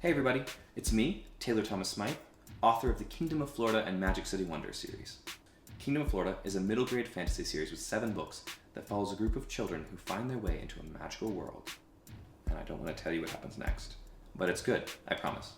Hey everybody, it's me, Taylor Thomas Smythe, author of the Kingdom of Florida and Magic City Wonders series. Kingdom of Florida is a middle grade fantasy series with 7 books that follows a group of children who find their way into a magical world. And I don't want to tell you what happens next, but it's good, I promise.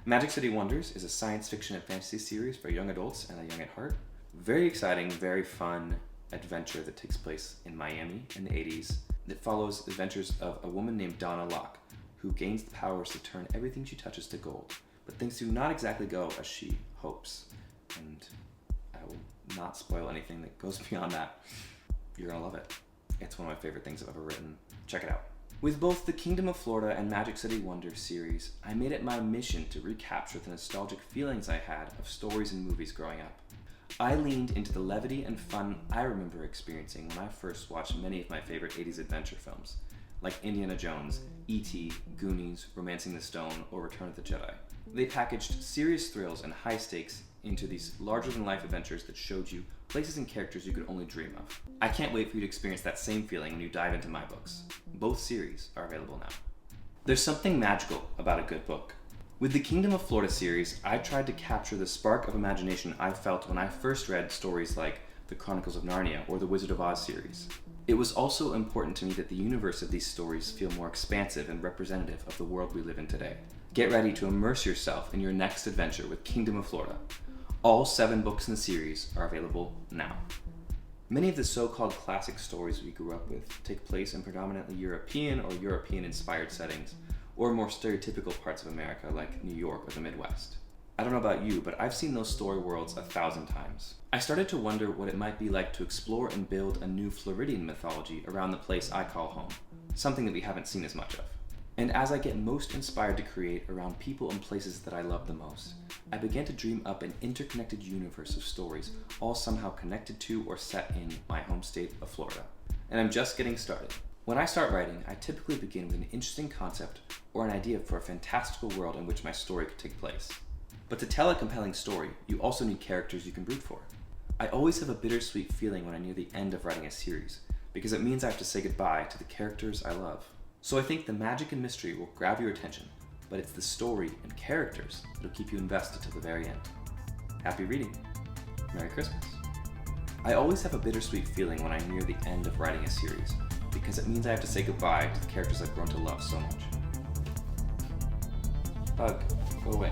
Magic City Wonders is a science fiction and fantasy series for young adults and the young at heart. Very exciting, very fun adventure that takes place in Miami in the 80s that follows the adventures of a woman named Donna Locke, who gains the powers to turn everything she touches to gold, but things do not exactly go as she hopes. And I will not spoil anything that goes beyond that. You're gonna love it. It's one of my favorite things I've ever written. Check it out. With both the Kingdom of Florida and Magic City Wonders series, I made it my mission to recapture the nostalgic feelings I had of stories and movies growing up. I leaned into the levity and fun I remember experiencing when I first watched many of my favorite 80s adventure films, like Indiana Jones, E.T., Goonies, Romancing the Stone, or Return of the Jedi. They packaged serious thrills and high stakes into these larger-than-life adventures that showed you places and characters you could only dream of. I can't wait for you to experience that same feeling when you dive into my books. Both series are available now. There's something magical about a good book. With the Kingdom of Florida series, I tried to capture the spark of imagination I felt when I first read stories like The Chronicles of Narnia or the Wizard of Oz series. It was also important to me that the universe of these stories feel more expansive and representative of the world we live in today. Get ready to immerse yourself in your next adventure with Kingdom of Florida. All 7 books in the series are available now. Many of the so-called classic stories we grew up with take place in predominantly European or European-inspired settings, or more stereotypical parts of America like New York or the Midwest. I don't know about you, but I've seen those story worlds 1,000 times. I started to wonder what it might be like to explore and build a new Floridian mythology around the place I call home, something that we haven't seen as much of. And as I get most inspired to create around people and places that I love the most, I began to dream up an interconnected universe of stories, all somehow connected to or set in my home state of Florida. And I'm just getting started. When I start writing, I typically begin with an interesting concept or an idea for a fantastical world in which my story could take place. But to tell a compelling story, you also need characters you can root for. I always have a bittersweet feeling when I near the end of writing a series, because it means I have to say goodbye to the characters I love. So I think the magic and mystery will grab your attention, but it's the story and characters that'll keep you invested till the very end. Happy reading. Merry Christmas. I always have a bittersweet feeling when I near the end of writing a series, because it means I have to say goodbye to the characters I've grown to love so much. Bug, go away.